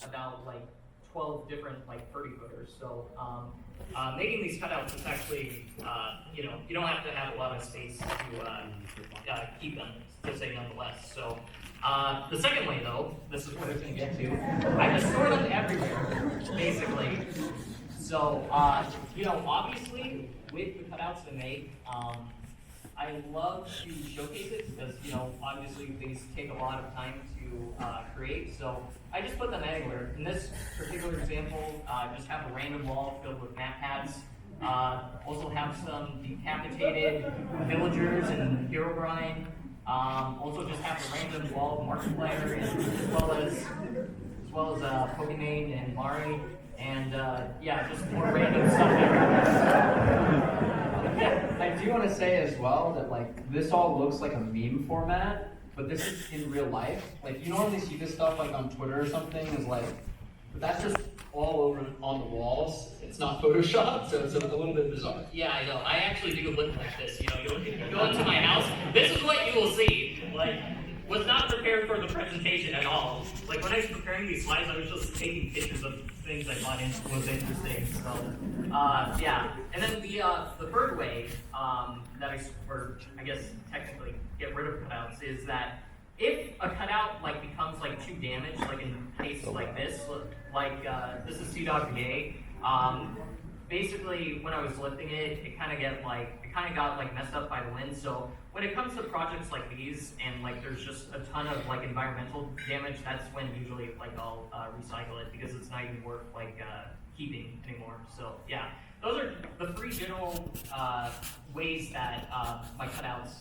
about like 12 different like 30-footers. So making these cutouts is actually, you know, you don't have to have a lot of space to keep them, to say nonetheless. So the second way though, this is what I was going to get to, I just store them everywhere, basically. So, you know, obviously with the cutouts they make, I love to showcase it because, you know, obviously these take a lot of time to create. So I just put them anywhere. In this particular example, I just have a random wall filled with map pads. Also have some decapitated villagers and Herobrine. Also just have a random wall of Markiplier, as well as Pokimane and Mari. And yeah, just more random stuff everywhere. I do want to say as well that like this all looks like a meme format, but this is in real life. Like you normally see this stuff like on Twitter or something is like, but that's just all over on the walls. It's not Photoshopped, so it's a little bit bizarre. Yeah, I know. I actually do look like this. You know, if you go into my house, this is what you will see. Like, was not prepared for the presentation at all. Like when I was preparing these slides, I was just taking pictures of things I thought was interesting. So, yeah. And then the third way that I guess technically get rid of cutouts is that if a cutout like becomes like too damaged, like in cases like this, like this is Sea-Dog-Gay. Basically, when I was lifting it, it kind of got like messed up by the wind. So when it comes to projects like these, and like there's just a ton of like environmental damage, that's when usually like I'll recycle it because it's not even worth like keeping anymore. So yeah, those are the three general ways that my cutouts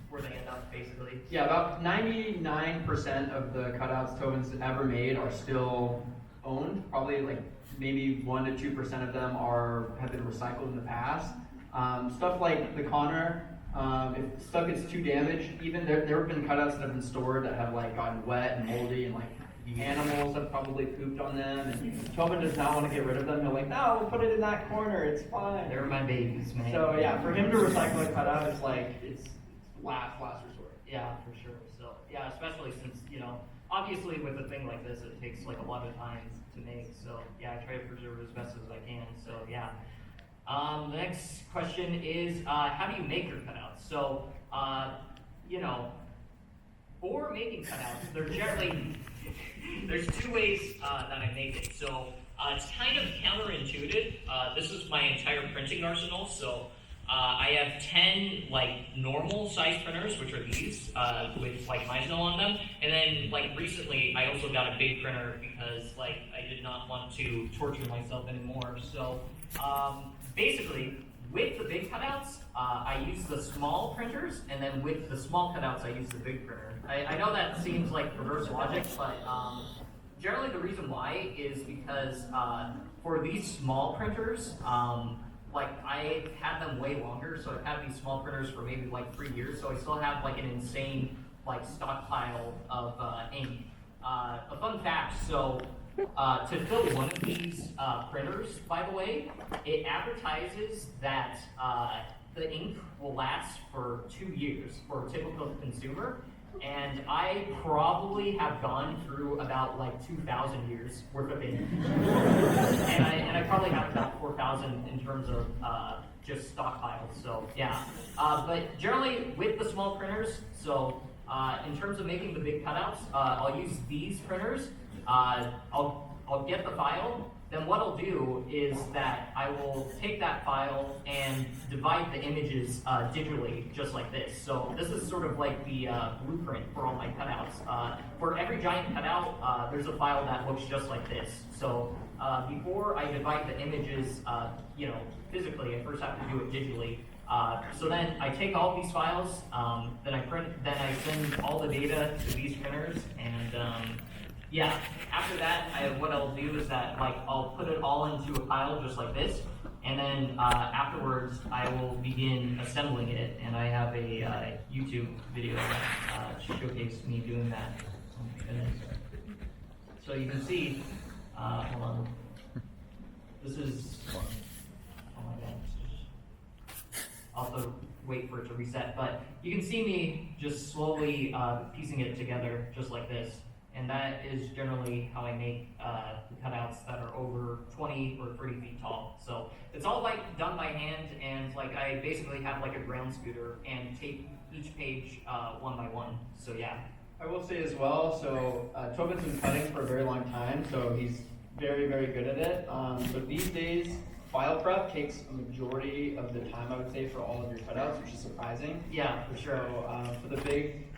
where they end up basically. Yeah, about 99% of the cutouts Tobyn's ever made are still owned. Probably like maybe 1 to 2% of them have been recycled in the past. Stuff like the Connor, if stuff gets too damaged, even there have been cutouts that have been stored that have like gotten wet and moldy, and like the animals have probably pooped on them, and Tobyn does not want to get rid of them. They're like, no, we'll put it in that corner, it's fine. They're my babies, man. So yeah, for him to recycle a cutout, it's like, it's last resort. Yeah, for sure. So yeah, especially since, you know, obviously with a thing like this, it takes like a lot of time to make. So yeah, I try to preserve it as best as I can. So yeah. The next question is, how do you make your cutouts? So, you know, for making cutouts, there's two ways that I make it. So it's kind of counterintuitive. This is my entire printing arsenal. So I have 10 like normal size printers, which are these, with like Meisner on them. And then like recently, I also got a big printer because like I did not want to torture myself anymore. So basically, with the big cutouts, I use the small printers, and then with the small cutouts, I use the big printer. I know that seems like reverse logic, but generally the reason why is because for these small printers, like I had them way longer, so I've had these small printers for maybe like 3 years, so I still have like an insane like stockpile of ink. A fun fact, so to fill one of these printers, by the way, it advertises that the ink will last for 2 years for a typical consumer, and I probably have gone through about like 2,000 years worth of ink, and I probably have about 4,000 in terms of just stockpiles. So yeah, but generally with the small printers, so in terms of making the big cutouts, I'll use these printers. I'll get the file, then what I'll do is that I will take that file and divide the images digitally, just like this. So this is sort of like the blueprint for all my cutouts. For every giant cutout, there's a file that looks just like this. So before I divide the images, you know, physically, I first have to do it digitally. So then I take all these files, then I send all the data to these printers, and yeah, after that, what I'll do is that like I'll put it all into a pile just like this, and then afterwards I will begin assembling it, and I have a YouTube video that showcased me doing that. So you can see, hold on, this is, oh my god, I'll have to wait for it to reset, but you can see me just slowly piecing it together just like this. And that is generally how I make the cutouts that are over 20 or 30 feet tall. So it's all like done by hand, and like I basically have like a ground scooter and tape each page one by one. So yeah. I will say as well, so Tobyn's been cutting for a very long time, so he's very, very good at it. So these days, file prep takes a majority of the time, I would say, for all of your cutouts, which is surprising. Yeah, for sure. So for the big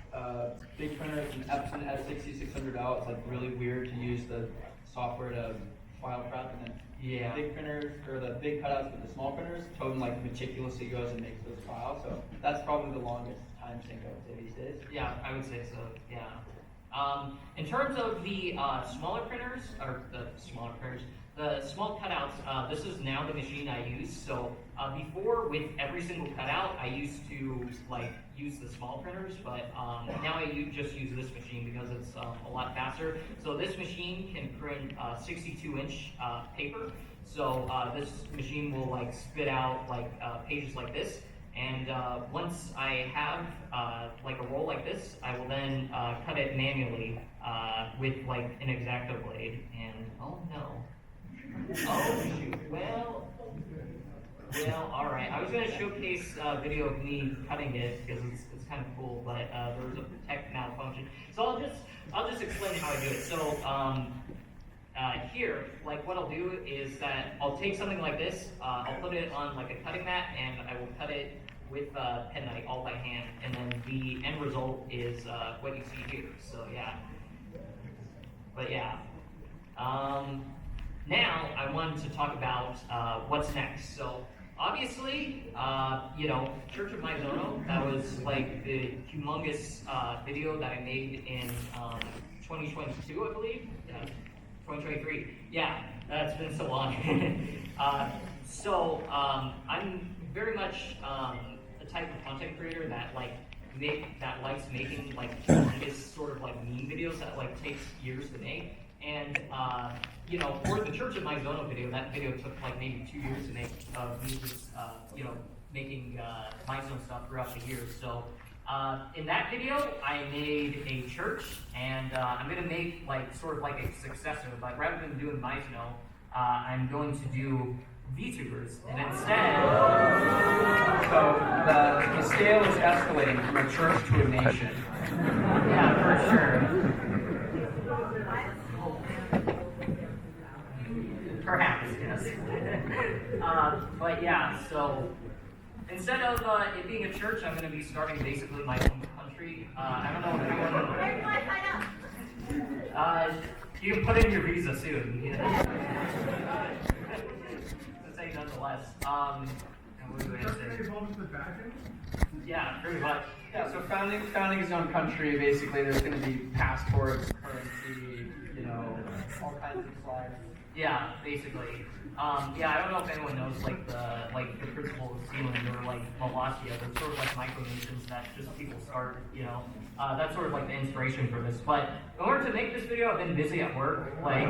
printer, it's an Epson F6600L. It's like really weird to use the software to file prep, and then Yeah. big printers or the big cutouts with the small printers, Tobyn like meticulously goes and makes those files. So that's probably the longest time sink I would say these days. Yeah, I would say so, yeah. In terms of the smaller printers, or the small cutouts, this is now the machine I use. So before, with every single cutout, I used to like use the small printers, but now I just use this machine because it's a lot faster. So this machine can print 62-inch paper. So this machine will like spit out like pages like this. And once I have like a roll like this, I will then cut it manually with like an X-Acto blade. And oh no. Oh shoot. Well, all right. I was going to showcase a video of me cutting it because it's kind of cool, but there was a tech malfunction. So I'll just explain how I do it. So here, like what I'll do is that I'll take something like this, I'll put it on like a cutting mat, and I will cut it with penknife all by hand, and then the end result is what you see here. So yeah, but yeah. Now I wanted to talk about what's next. So obviously, you know, Church of Maizono, that was like the humongous video that I made in 2022, I believe. Yeah, 2023. Yeah, that's been so long. I'm very much the type of content creator that likes making like humongous sort of like meme videos that like takes years to make. And you know, for the Church of Maizono video, that video took like maybe 2 years to make of me just you know, making Maizono stuff throughout the years. So in that video, I made a church, and I'm gonna make like sort of like a successor, but rather than doing Maizono, I'm going to do VTubers, and instead, So the scale is escalating from a church to a nation. yeah, for sure. Perhaps, yes. But yeah, so instead of it being a church, I'm going to be starting basically my own country. I don't know if anyone... you can put in your visa soon. Let's say nonetheless. And what was I going to say? Yeah, pretty much. Yeah, so founding his own country, basically there's going to be passports, currency, you know, all kinds of slides. Yeah, basically. Yeah, I don't know if anyone knows like the principle of Zealand or like Molossia. They're sort of like micronations that just people start, you know. That's sort of like the inspiration for this. But in order to make this video, I've been busy at work. Like,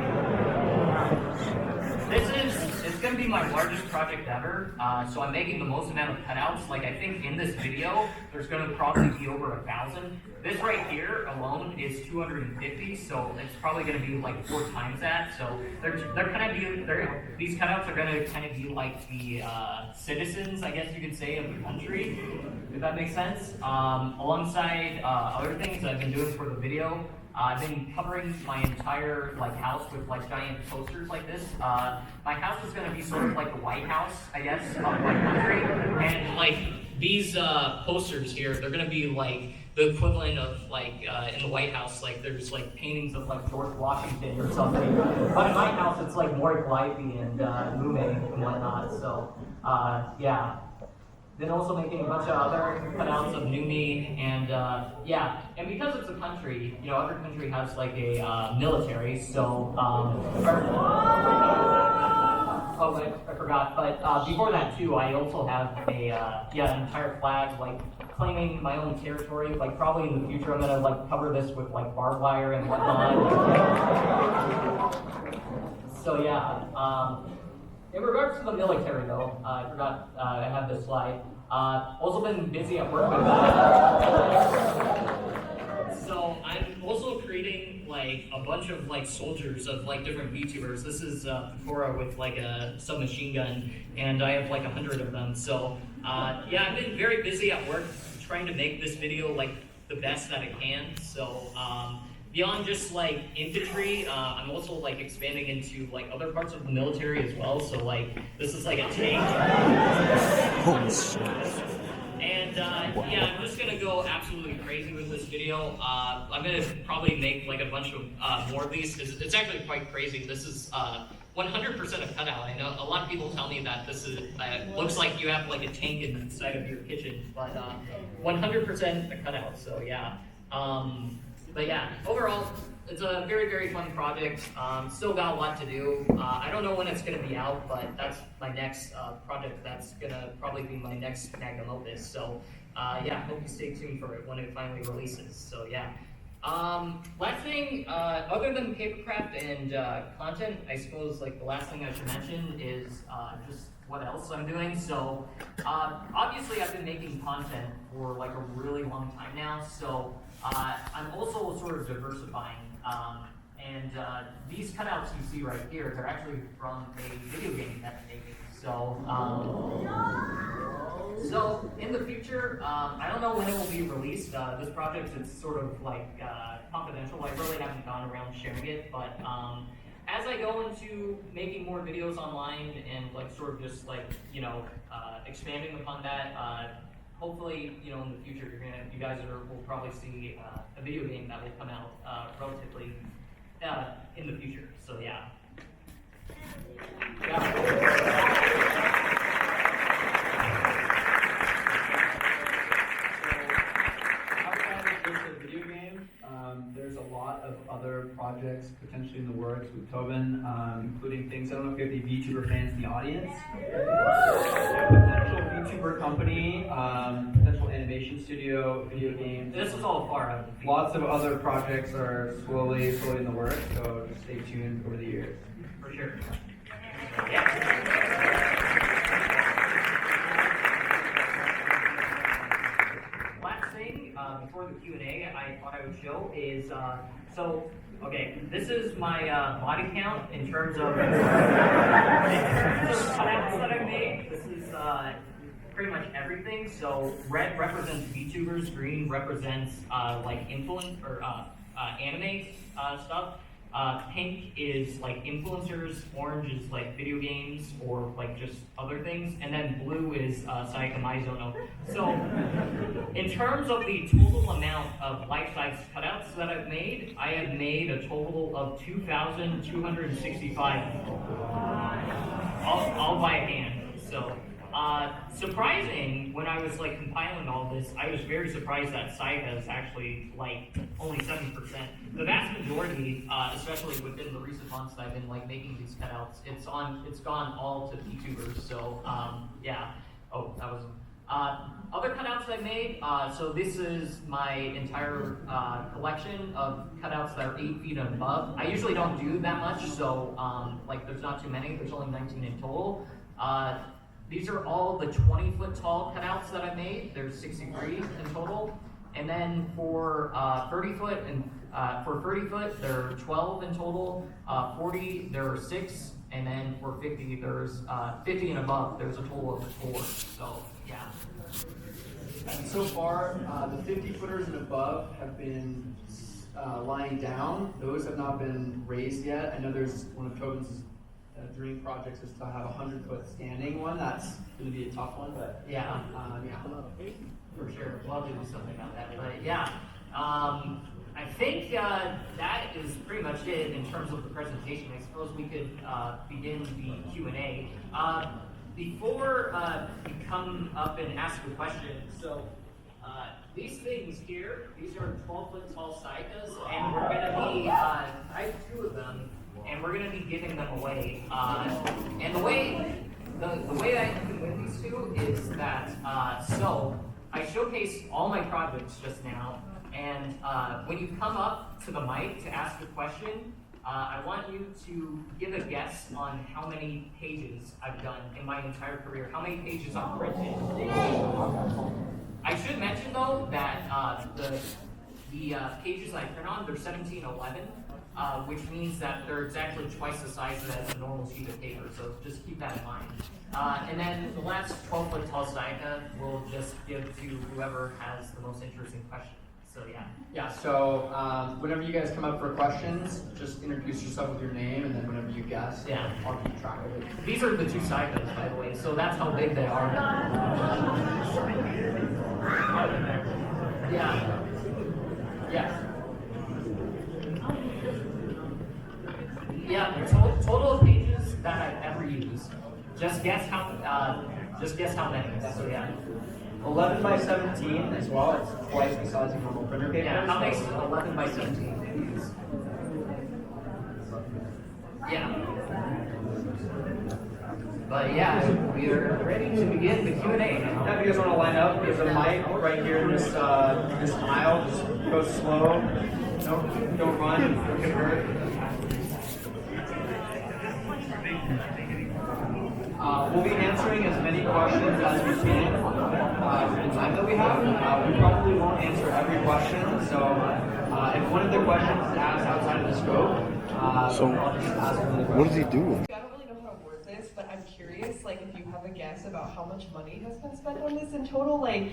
it's gonna be my largest project ever. So I'm making the most amount of cutouts. Like, I think in this video, there's gonna probably be over 1,000. This right here alone is 250, so it's probably gonna be like 4 times that. So these cutouts are gonna kind of be like the citizens, I guess you could say, of the country, if that makes sense. Alongside other things that I've been doing for the video, I've been covering my entire like house with like giant posters like this. My house is gonna be sort of like the White House, I guess, of my country. And like these posters here, they're gonna be like the equivalent of like in the White House, like there's like paintings of like George Washington or something. But in my house, it's like more Calliope and Lume and whatnot. So yeah. Then also making a bunch of other cutouts of Numi, and yeah, and because it's a country, you know, every country has like a military, so, I forgot, but before that too, I also have a, an entire flag, like, claiming my own territory. Like, probably in the future, I'm gonna, like, cover this with, like, barbed wire and whatnot. So, yeah, in regards to the military, though, I forgot I have this slide. Also been busy at work with that. So I'm also creating like like a bunch of like soldiers of like different VTubers. This is Pecora with like a submachine gun, and I have like 100 of them. So yeah, I've been very busy at work trying to make this video like the best that I can. So beyond just like infantry, I'm also like expanding into like other parts of the military as well. So like this is like a tank. Holy shit. And yeah, I'm just gonna go absolutely crazy with this video. I'm gonna probably make like a bunch of more of these. It's actually quite crazy. This is 100% a cutout. I know a lot of people tell me that this is looks like you have like a tank inside of your kitchen, but 100% a cutout. So yeah. But yeah, overall, it's a very, very fun project. Still got a lot to do. I don't know when it's going to be out, but that's my next project. That's going to probably be my next magnum opus. So yeah, hope you stay tuned for it when it finally releases. So yeah. Last thing, other than papercraft and content, I suppose like the last thing I should mention is just what else I'm doing. So obviously I've been making content for like a really long time now. So I'm also sort of diversifying, and these cutouts you see right here, they're actually from a video game that I'm making. So, so in the future, I don't know when it will be released. This project is sort of like confidential. I really haven't gone around sharing it, but as I go into making more videos online and like sort of just like, you know, expanding upon that, hopefully, you know, in the future, you guys will probably see a video game that will come out relatively in the future. So yeah. There's a lot of other projects potentially in the works with Tobyn, including things, I don't know if you have any VTuber fans in the audience. Potential VTuber company, potential animation studio, video games. This is all far out. Lots of other projects are slowly in the works, so just stay tuned over the years. For sure. Yeah. Before the Q&A, I thought I would show is, so, okay, this is my body count in terms of cutouts that I've made. This is pretty much everything. So red represents VTubers, green represents like influence or anime stuff. Pink is like influencers, orange is like video games or like just other things, and then blue is Sayaka Maizono. So, in terms of the total amount of life-size cutouts that I've made, I have made a total of 2,265, all by hand. So, surprising, when I was like compiling all this, I was very surprised that Sayaka is actually like only 7%. The vast majority, especially within the recent months that I've been like making these cutouts, it's gone all to VTubers. So yeah. Oh, that was other cutouts I made. So this is my entire collection of cutouts that are 8 feet and above. I usually don't do that much, so like there's not too many. There's only 19 in total. These are all the 20-foot tall cutouts that I made. There's 63 in total. And then for 30 foot and for 30 foot, there are 12 in total. 40, there are 6. And then for 50, there's 50 and above, there's a total of 4. So yeah. And so far, the 50 footers and above have been lying down. Those have not been raised yet. I know there's one of Tobyn's dream projects is to have a 100-foot standing one. That's going to be a tough one, but yeah, yeah, for sure. We'll have to do something about that. But yeah, I think that is pretty much it in terms of the presentation. I suppose we could begin the Q&A. Before you come up and ask a question, so these things here, these are 12-foot tall Sayakas, and we're going to be, I have 2 of them, and we're going to be giving them away. And the way I can win these 2 is that, so I showcased all my projects just now, and when you come up to the mic to ask a question, I want you to give a guess on how many pages I've done in my entire career, how many pages I've printed. I should mention though that the pages I print on, they're 1711. which means that they're exactly twice the size as a normal sheet of paper, so just keep that in mind. And then the last 12-foot tall Leica we'll just give to whoever has the most interesting question. So yeah. Yeah, so whenever you guys come up for questions, just introduce yourself with your name, and then whenever you guess, Yeah. I'll keep track of it. These are the two Leicas, by the way, so that's how big they are. Yeah. Yeah. Yeah, total pages that I've ever used. Just guess how many. So yeah. 11 by 17 as well. It's twice the size of normal printer paper. Yeah, how many 11 by 17? Yeah. But yeah, we are ready to begin the Q&A now. Now, if you guys want to line up, there's a mic right here in this this aisle. Just go slow. Don't run. Don't get hurt. We'll be answering as many questions as we can for the time that we have. We probably won't answer every question, so if one of the questions is asked outside of the scope, So, I'll just ask another question. what does he do? I don't really know how to word this, but I'm curious, like, if you have a guess about how much money has been spent on this in total, like,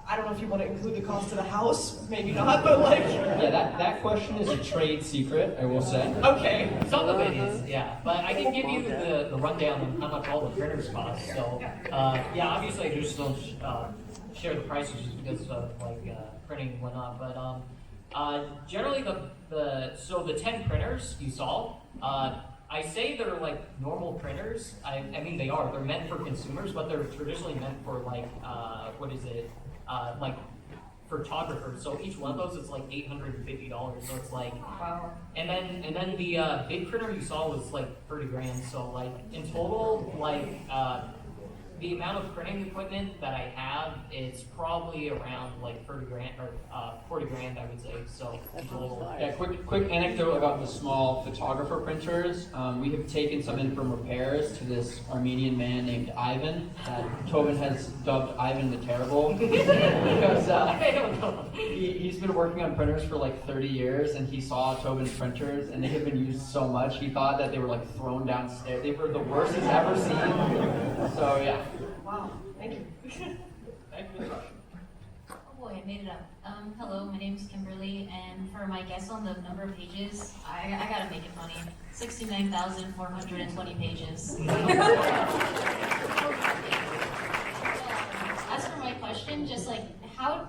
I don't know if you want to include the cost of the house, maybe not, but like. Yeah, that question is a trade secret, I will say. Okay. Some of it is, yeah. But I can give you the rundown on how much all the printers cost. So, yeah, obviously I just don't share the prices just because of printing and whatnot. But generally the 10 printers you saw, I say they're like normal printers. I mean they are. They're meant for consumers, but they're traditionally meant for like like photographers. So each one of those is like $850. So it's like, Wow. and then the big printer you saw was like 30 grand. So like in total, like the amount of printing equipment that I have is probably around like 30 grand or 40 grand, I would say. So in total. Yeah, quick anecdote about the small photographer printers. We have taken some in from repairs to this Armenian man named Ivan that Tobyn has dubbed Ivan the Terrible because I don't know. he's been working on printers for like 30 years and he saw Tobyn's printers and they have been used so much he thought that they were like thrown downstairs. They were the worst he's ever seen. So yeah. Wow. Thank you. Thank you for the question. Oh boy, I made it up. Hello, my name's Kimberly, and for my guess on the number of pages, I gotta make it funny. 69,420 pages. As for my question, just like how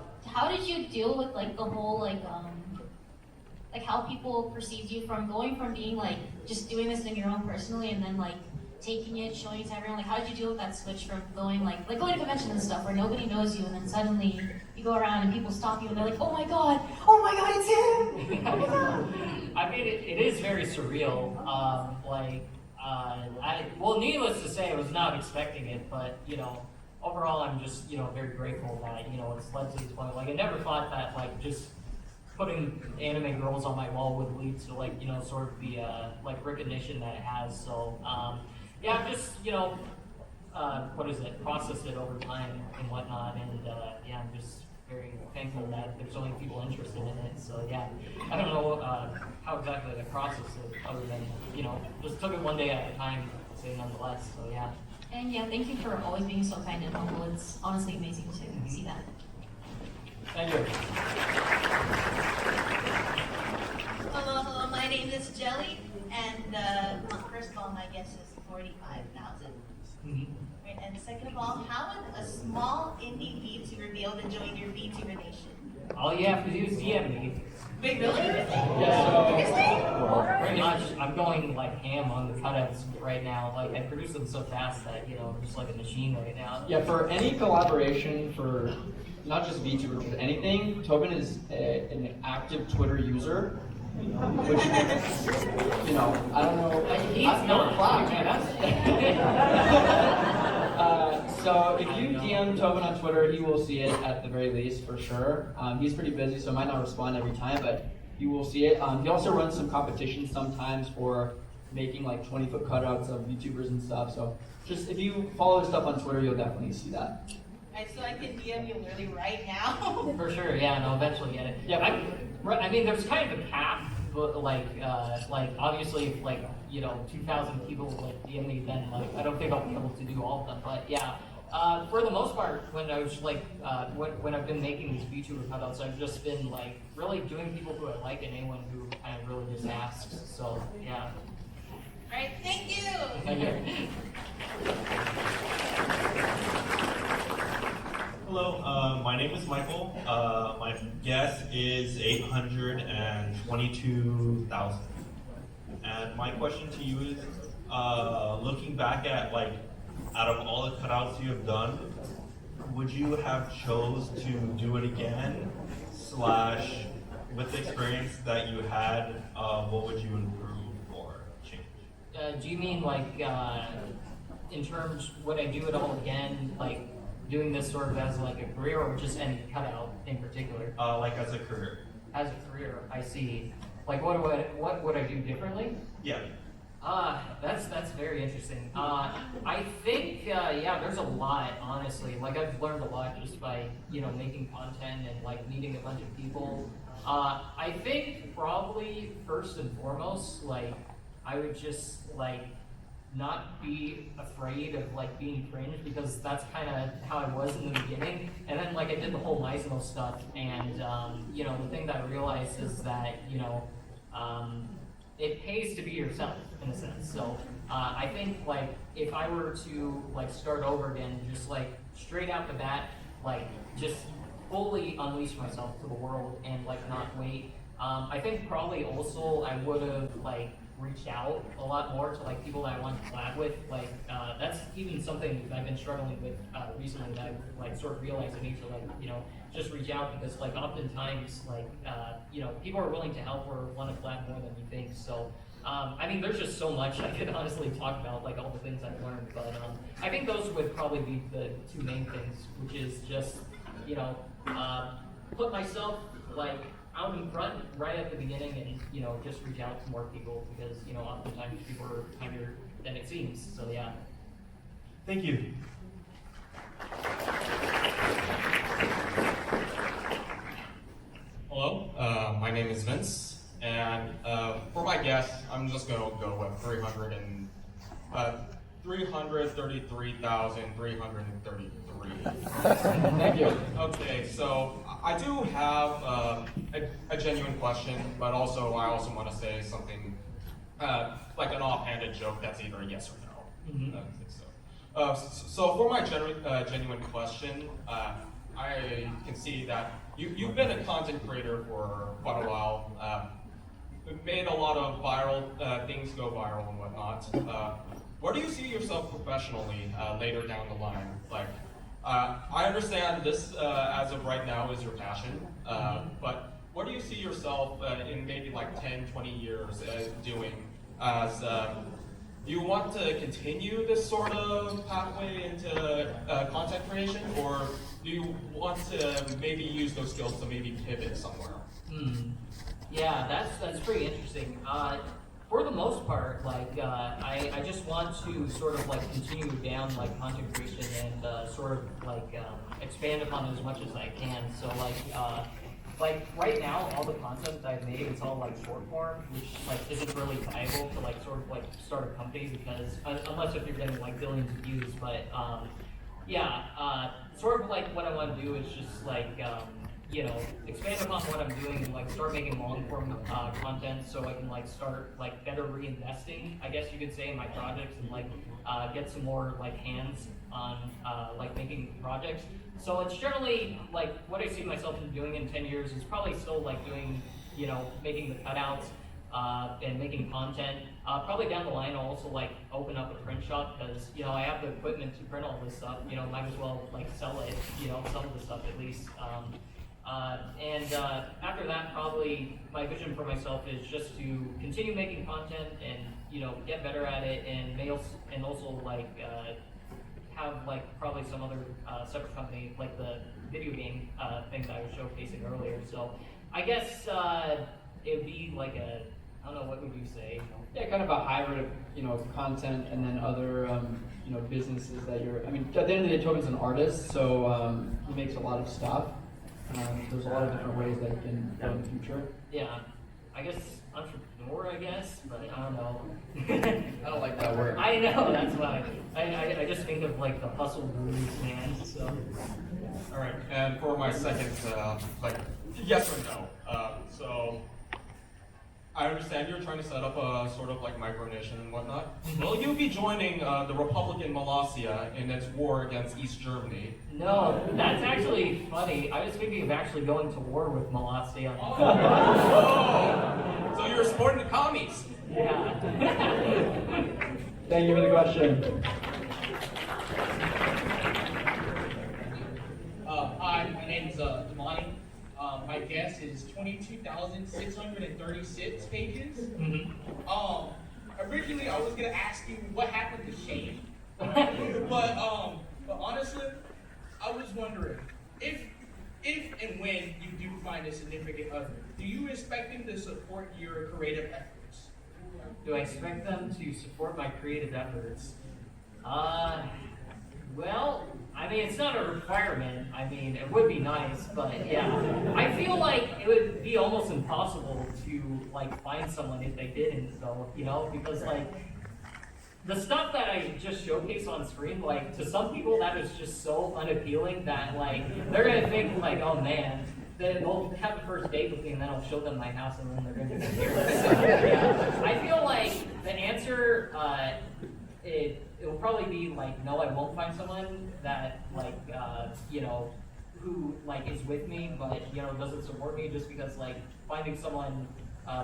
did you deal with like the whole like how people perceived you from going from being like just doing this in your own personally and then like taking it, showing it to everyone? Like, how did you deal with that switch from going like going to conventions and stuff where nobody knows you, and then suddenly you go around and people stop you and they're like, oh my god, it's him! Oh my god! I mean, it is very surreal. Well, needless to say, I was not expecting it, but you know, overall, I'm just very grateful that it's led to this point. Like, I never thought that like just putting anime girls on my wall would lead to like sort of the like recognition that it has. So yeah, I've just processed it over time and whatnot, and yeah, I'm just very thankful that there's so many people interested in it. So yeah, I don't know how exactly I processed it other than just took it one day at a time, say nonetheless. So yeah. And yeah, thank you for always being so kind and humble. It's honestly amazing to see that. Thank you. Hello, my name is Jelly, and first of all, my guess is 45,000. Mhm. Right, and second of all, how would a small indie VTuber be able to join your VTuber nation? All you have to do is DM me. Wait, really? Well, pretty much, I'm going like ham on the cutouts right now. Like I produce them so fast that I'm just like a machine right now. Yeah, for any collaboration for not just VTuber, but anything, Tobyn is an active Twitter user, which I don't know. He's not. So if you DM Tobyn on Twitter, he will see it at the very least for sure. He's pretty busy, so might not respond every time, but you will see it. He also runs some competitions sometimes for making like 20-foot cutouts of YouTubers and stuff. So just if you follow his stuff on Twitter, you'll definitely see that. Right, so I can DM you literally right now. For sure, yeah, no, eventually get it. Yeah. I mean, there's kind of a cap but like obviously if like, you know, 2,000 people like DM me, then like I don't think I'll be able to do all of them. But yeah, for the most part, when I was like, when I've been making these VTuber cutouts, I've just been like really doing people who I like and anyone who kind of really just asks. So yeah. All right, thank you. Thank you. Hello, my name is Michael. My guess is 822,000. And my question to you is, looking back at like, out of all the cutouts you have done, would you have chose to do it again? / with the experience that you had, what would you improve or change? Do you mean like in terms, would I do it all again, like doing this sort of as like a career, or just any cutout in particular? Like as a career. As a career, I see. Like what would I do differently? Yeah. That's very interesting. I think yeah, there's a lot, honestly. Like I've learned a lot just by, you know, making content and like meeting a bunch of people. I think probably first and foremost, like I would just like not be afraid of like being cringe, because that's kind of how I was in the beginning. And then like I did the whole Meisel stuff, and you know, the thing that I realized is that, you know, it pays to be yourself in a sense. So I think like if I were to like start over again, just like straight out the bat, like just fully unleash myself to the world and like not wait. I think probably also I would have like reached out a lot more to like people that I want to collab with. Like that's even something that I've been struggling with recently, that I've like sort of realized I need to like, you know, just reach out, because like oftentimes like you know, people are willing to help or want to collab more than you think. So I mean, there's just so much I could honestly talk about, like all the things I've learned, but I think those would probably be the two main things, which is just, you know, put myself like out in front right at the beginning, and, you know, just reach out to more people, because, you know, oftentimes people are kinder than it seems. So yeah. Thank you. Hello, my name is Vince, and for my guess, I'm just going to go with 333,333. Thank you. Okay, so I do have a genuine question, but also I also want to say something like an offhanded joke that's either a yes or no. Mm-hmm. I think so. So for my genuine question, I can see that you've been a content creator for quite a while. Made a lot of viral things go viral and whatnot. Where do you see yourself professionally later down the line? Like, I understand this as of right now is your passion, but where do you see yourself in maybe like 10, 20 years doing? As do you want to continue this sort of pathway into content creation, or do you want to maybe use those skills to maybe pivot somewhere? Yeah, that's pretty interesting. For the most part, like I just want to sort of like continue down like content creation and sort of like expand upon it as much as I can. So like right now, all the content that I've made, it's all like short form, which like isn't really viable to like sort of like start a company, because unless if you're getting like billions of views. But yeah, sort of like what I want to do is just like you know, expand upon what I'm doing and like start making long form content, so I can like start like better reinvesting, I guess you could say, in my projects, and like get some more like hands on like making projects. So it's generally like what I see myself doing in 10 years is probably still like doing, you know, making the cutouts and making content. Probably down the line I'll also like open up a print shop, because, you know, I have the equipment to print all this stuff. You know, might as well like sell it, you know, some of the stuff at least. And after that, probably my vision for myself is just to continue making content and, you know, get better at it, and also like have like probably some other separate company, like the video game thing that I was showcasing earlier. So I guess it would be like a, I don't know, what would you say? Yeah, kind of a hybrid of, you know, content and then other, you know, businesses that you're, I mean, at the end of the day, Tobyn's an artist, so he makes a lot of stuff. There's a lot of different ways that you can go in the future. Yeah, I guess entrepreneur, I guess, but I don't know. I don't like that word. I know, that's why. I just think of like the hustle blues, man, so. All right, and for my second, like, yes or no. So, I understand you're trying to set up a sort of like micronation and whatnot. Will you be joining the Republican Malaysia in its war against East Germany? No, that's actually funny. I was thinking of actually going to war with Molossia. Oh, so you're supporting the commies? Yeah. Thank you for the question. Hi, my name is Damani. My guess is 22,636 pages. Originally, I was gonna ask you what happened to Shane, but honestly, I was wondering if and when you do find a significant other, do you expect them to support your creative efforts? Do I expect them to support my creative efforts? Well, I mean, it's not a requirement. I mean, it would be nice, but yeah. I feel like it would be almost impossible to, like, find someone if they didn't, though, you know? Because, like, the stuff that I just showcase on screen, like, to some people, that is just so unappealing that, like, they're gonna think, like, oh, man, then they'll have a first date with me, and then I'll show them my house, and then they're gonna be curious. Yeah. I feel like the answer, it will probably be like, no, I won't find someone that, like, you know, who, like, is with me, but, you know, doesn't support me, just because, like, finding someone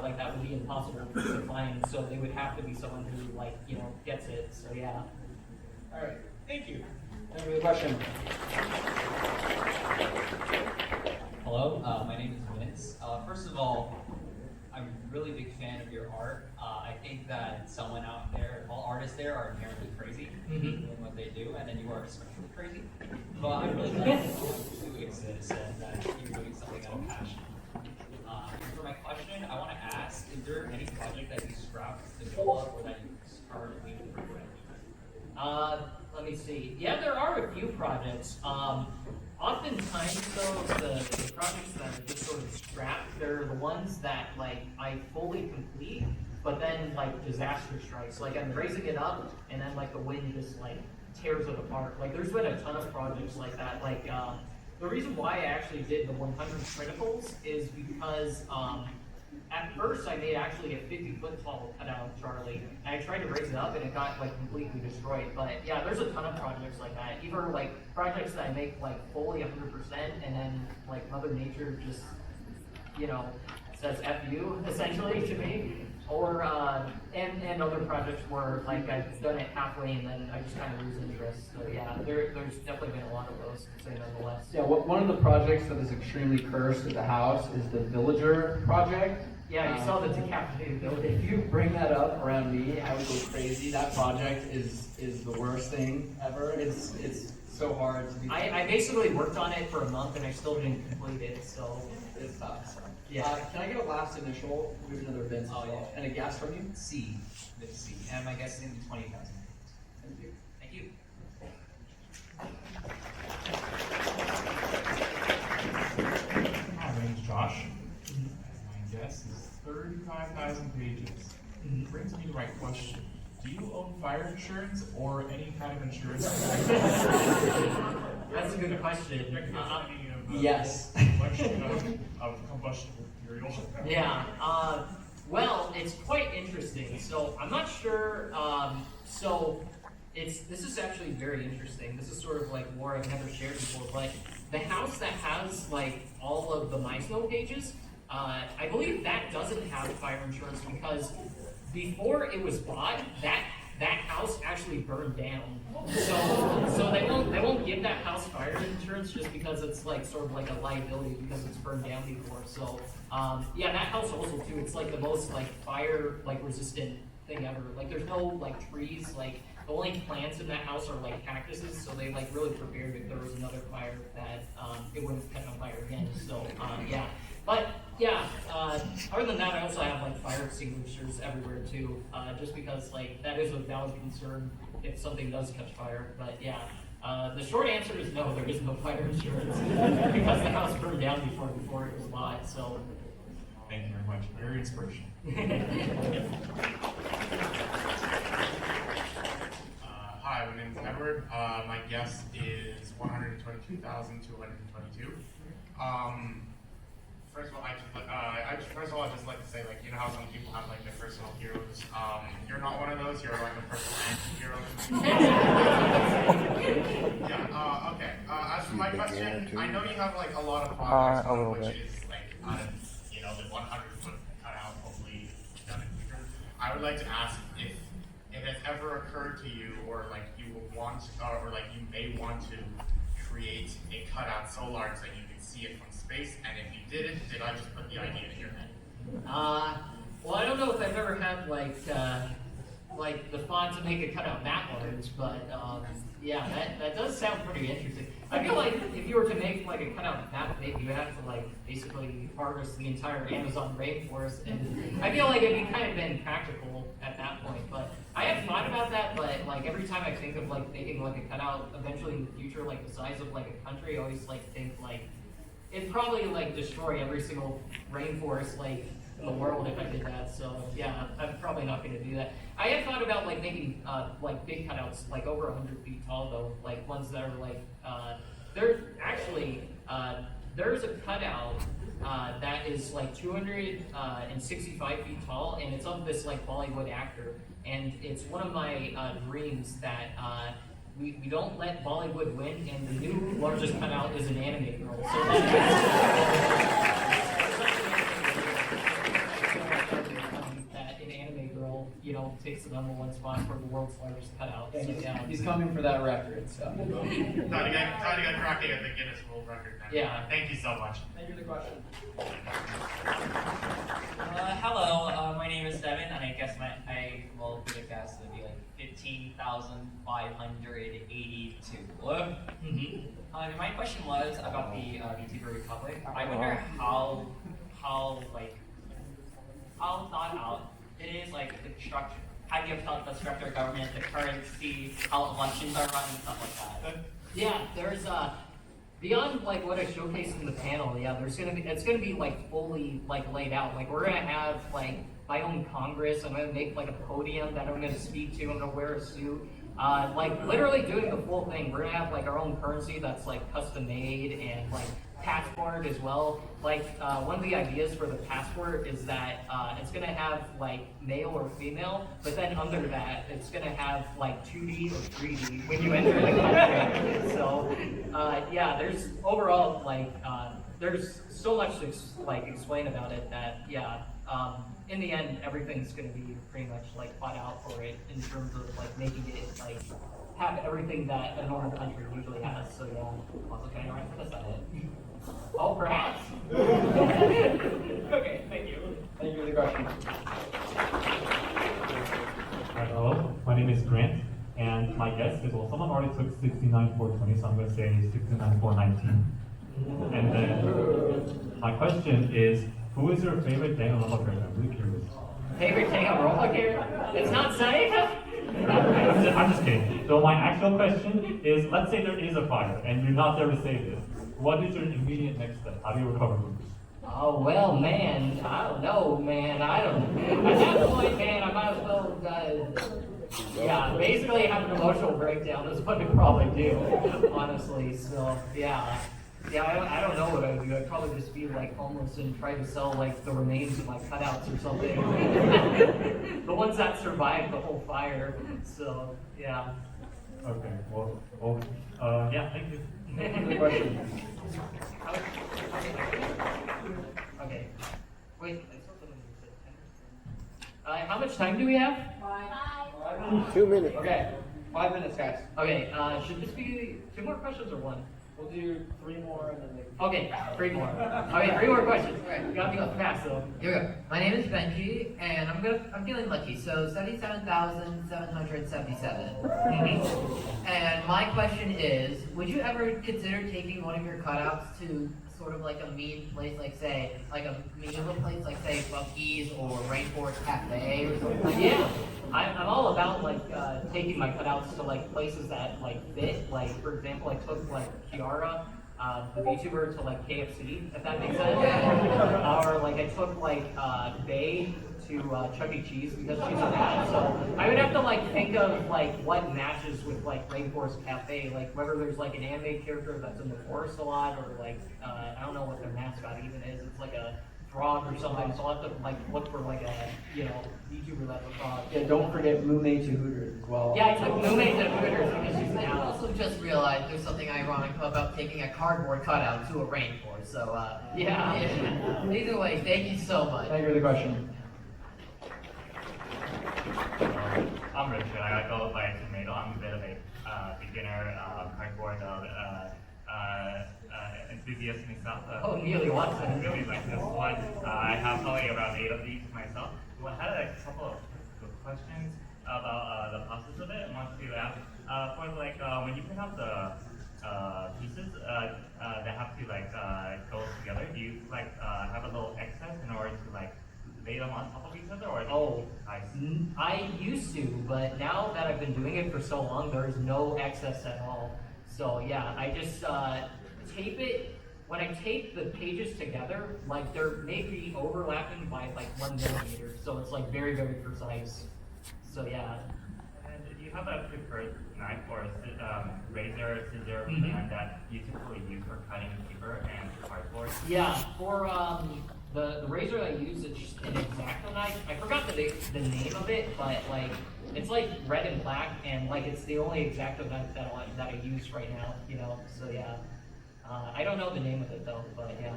like that would be impossible to find, so they would have to be someone who, like, you know, gets it, so yeah. All right, thank you. Thank you for the question. Hello, my name is Vince. First of all, I'm a really big fan of your art. I think that someone out there, all artists there are inherently crazy in what they do, and then you are especially crazy. But I'm really glad that you exist and that you're doing something out of passion. For my question, I want to ask, is there any project that you scrapped to develop or that you currently regret? Let me see. Yeah, there are a few projects. Oftentimes, though, the projects that are just sort of scrapped, they're the ones that, like, I fully complete, but then, like, disaster strikes. Like, I'm raising it up, and then, like, the wind just, like, tears it apart. Like, there's been a ton of projects like that. Like, the reason why I actually did the 100 criticals is because, at first, I made actually a 50-foot tall cutout of Charlie, and I tried to raise it up, and it got, like, completely destroyed. But yeah, there's a ton of projects like that. Either, like, projects that I make, like, fully 100%, and then, like, Mother Nature just, you know, says F you, essentially, to me. Or, and other projects where, like, I've done it halfway, and then I just kind of lose interest. So yeah, there's definitely been a lot of those, to say nonetheless. Yeah, one of the projects that is extremely cursed at the house is the Villager project. Yeah, you saw the decapitated building. If you bring that up around me, I would go crazy. That project is the worst thing ever. It's so hard to do. I basically worked on it for a month, and I still didn't complete it, so. It's tough. Yeah. Can I get a last initial? We have another Vince. Oh, yeah. And a guess from you? C. Let's see. And my guess is in 20,000. Thank you. Thank you. Hi, my name's Josh. My guess is 35,000 pages. Brings me to my question. Do you own fire insurance or any kind of insurance? That's a good question. Yes. Collection of combustible material. Yeah. Well, it's quite interesting. So I'm not sure. This is actually very interesting. This is sort of like lore I've never shared before. But the house that has like all of the MySnow pages, I believe that doesn't have fire insurance because before it was bought, that house actually burned down. So they won't give that house fire insurance just because it's like sort of like a liability because it's burned down before. So yeah, that house also too. It's like the most like fire like resistant thing ever. Like there's no like trees. Like the only plants in that house are like cactuses. So they like really prepared if there was another fire that it wouldn't catch on fire again. So yeah. But yeah, other than that, I also have like fire extinguishers everywhere too, just because like that is a valid concern if something does catch fire. But yeah, the short answer is no, there is no fire insurance because the house burned down before it was bought. So Thank you very much. Very inspirational. Hi, my name is Edward. My guess is 122,222. First of all, I'd just like to say, like, you know how some people have like their personal heroes. You're not one of those. You're like a personal anti-hero. Yeah. Okay. As for my question, I know you have like a lot of projects, a little which bit. is like you know, the 100-foot cutout, hopefully done in the future. I would like to ask if it has ever occurred to you, or like you would want, or like you may want to create a cutout so large that you can see it from space, and if you didn't, did I just put the idea in your head? Well, I don't know if I've ever had like the font to make a cutout that large, but yeah, that does sound pretty interesting. I feel like if you were to make like a cutout that big, you have to like basically harvest the entire Amazon rainforest, and I feel like it'd be kind of impractical at that point. But I have thought about that, but like every time I think of like making like a cutout eventually in the future, like the size of like a country, I always like think like it'd probably like destroy every single rainforest like in the world if I did that. So yeah, I'm probably not going to do that. I had thought about like making like big cutouts like over 100 feet tall though, like ones that are like there's actually there's a cutout that is like 265 feet tall, and it's of this like Bollywood actor, and it's one of my dreams that we don't let Bollywood win, and the new largest cutout is an anime girl. So that an anime girl, you know, takes the #1 spot for the world's largest cutout. So, yeah. He's coming for that record, so. Time to get cracking at the Guinness World Record then. Yeah. Thank you so much. Thank you for the question. Hello, my name is Devin, and I guess my for the guess would be like 15,582. My question was about the YouTuber Republic. I wonder how thought out it is, like the structure. How do you tell the structure of government, the currency, how elections are run, and stuff like that? Yeah, there's beyond like what I showcased in the panel. Yeah, it's gonna be like fully like laid out. Like we're gonna have like my own Congress. I'm gonna make like a podium that I'm gonna speak to. I'm gonna wear a suit. Like literally doing the full thing. We're gonna have like our own currency that's like custom made, and like passport as well. Like one of the ideas for the passport is that it's gonna have like male or female, but then under that it's gonna have like 2D or 3D when you enter the country. So yeah, there's overall like there's so much to like explain about it that yeah. In the end, everything's going to be pretty much like thought out for it in terms of like making it like have everything that a normal country usually has. So yeah, also kind of right for the side. Oh, perhaps. Okay, thank you. Thank you for the question. Hello, my name is Grant, and my guess is, well, someone already took 69,420, so I'm going to say 69,419. And then my question is, who is your favorite Danganronpa character? I'm really curious. Favorite Danganronpa character? It's not Sayaka? I'm just kidding. So my actual question is, let's say there is a fire, and you're not there to save this. What is your immediate next step? How do you recover from this? Oh, well, man, I don't know, man. At that point, man, I might as well, yeah, basically have an emotional breakdown is what I'd probably do, honestly. So, yeah. Yeah, I don't know what I'd do. I'd probably just be like homeless and try to sell like the remains of my cutouts or something. The ones that survived the whole fire. So, yeah. Okay, well, yeah, thank you. Good question. Okay. Wait, how much time do we have? 2 minutes. Okay, 5 minutes, guys. Okay, should this be 2 more questions or 1? We'll do 3 more and then Okay, 3 more. Okay, 3 more questions. You gotta be up fast though. Here we go. My name is Benji, and I'm feeling lucky. So 77,777. And my question is, would you ever consider taking one of your cutouts to sort of like a mean place, like say, like a medieval place, like say Buc-ee's or Rainforest Cafe or something like that? Yeah, I'm all about like taking my cutouts to like places that like fit. Like for example, I took like Kiara the VTuber to like KFC, if that makes sense. Or like I took like Bay to Chuck E. Cheese because she's an ad. So I would have to like think of like what matches with like Rainforest Cafe, like whether there's like an anime character that's in the forest a lot, or like I don't know what their mascot even is. It's like a frog or something. So I'll have to like look for like a VTuber that's a frog. Yeah, don't forget Mume to Hooters as well. Yeah, I took Mume to Hooters because she's an I ad. also just realized there's something ironic about taking a cardboard cutout to a rainforest. So yeah. Either way, thank you so much. Thank you for the question. I'm Richard. I go by Tomato. I'm a bit of a beginner cardboard enthusiast myself. Nearly wants it. I really like this one. I have probably around 8 of these myself. Well, I had a couple of good questions about the process of it. I want to ask for like when you pick up the pieces that have to like go together. Do you like have a little excess in order to like lay them on top of each other, or I used to, but now that I've been doing it for so long, there's no excess at all. So yeah, I just tape it. When I tape the pages together, like they're maybe overlapping by like 1 millimeter, so it's like very, very precise. So yeah. And do you have a preferred knife or razor, scissor brand that you typically use for cutting paper and cardboard? Yeah, for the razor I use, it's just an X-Acto knife. I forgot the name of it, but like it's like red and black, and like it's the only X-Acto knife that I use right now. So yeah. I don't know the name of it though, but yeah.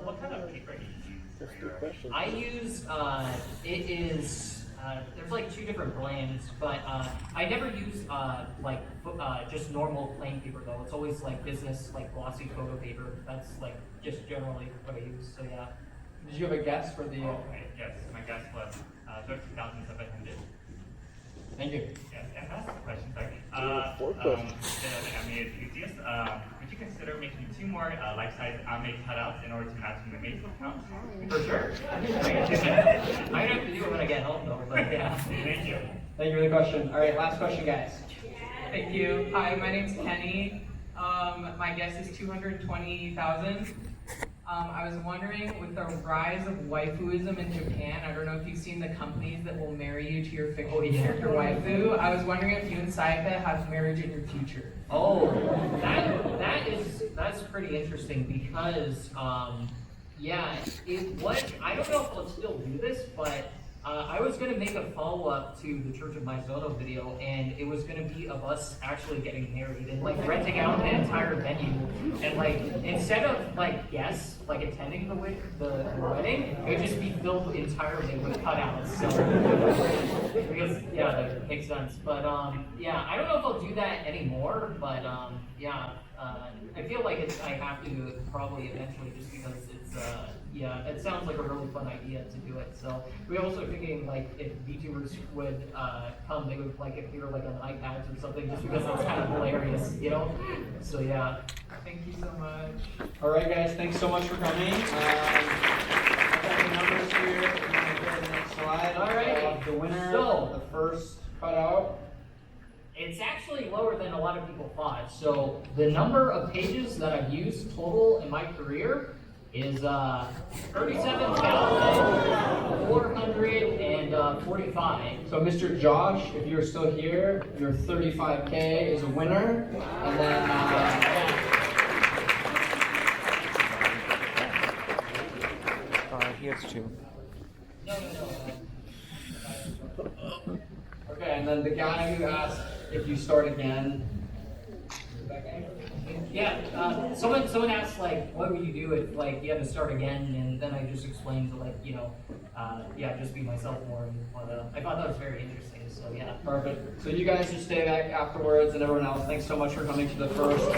What kind of paper do you use? That's the question. I use it is there's like 2 different brands, but I never use just normal plain paper though. It's always like business, like glossy photo paper. That's like just generally what I use. So yeah. Did you have a guess for the? Yes, my guess was 13,700. Thank you. Yes, and that's the question. Sorry. 4 questions. Would you consider making 2 more life-size anime cutouts in order to match the Facebook account? For sure. I have to do it when I get home though, but yeah. Thank you. Thank you for the question. All right, last question, guys. Thank you. Hi, my name's Kenny. My guess is 220,000. I was wondering, with the rise of waifuism in Japan, I don't know if you've seen the companies that will marry you to your fictional character waifu. I was wondering if you and Saifa have marriage in your future. Oh, that's pretty interesting because yeah, it was. I don't know if I'll still do this, but I was gonna make a follow-up to the Church of Maizono video, and it was gonna be of us actually getting married and like renting out the entire venue, and like instead of like guests like attending the wedding, it would just be filled entirely with cutouts. So because yeah, that makes sense. But yeah, I don't know if I'll do that anymore, but yeah. I feel like I have to probably eventually, just because it's yeah, it sounds like a really fun idea to do it. So we're also thinking like if VTubers would come, they would like appear like on iPads or something, just because it's kind of hilarious, So yeah. Thank you so much. All right, guys, thanks so much for coming. I've got the numbers here. If you want to go to the next slide. All right. The winner, So, the first cutout. It's actually lower than a lot of people thought. So the number of pages that I've used total in my career is 37,445. So Mr. Josh, if you're still here, your 35K is a winner. And then He has 2. okay, and then the guy who asked if you start again. Yeah, someone asked like, what would you do if like you had to start again? And then I just explained to like, yeah, just be myself more. And I thought that was very interesting. So yeah. Perfect. So you guys just stay back afterwards, and everyone else, thanks so much for coming to the first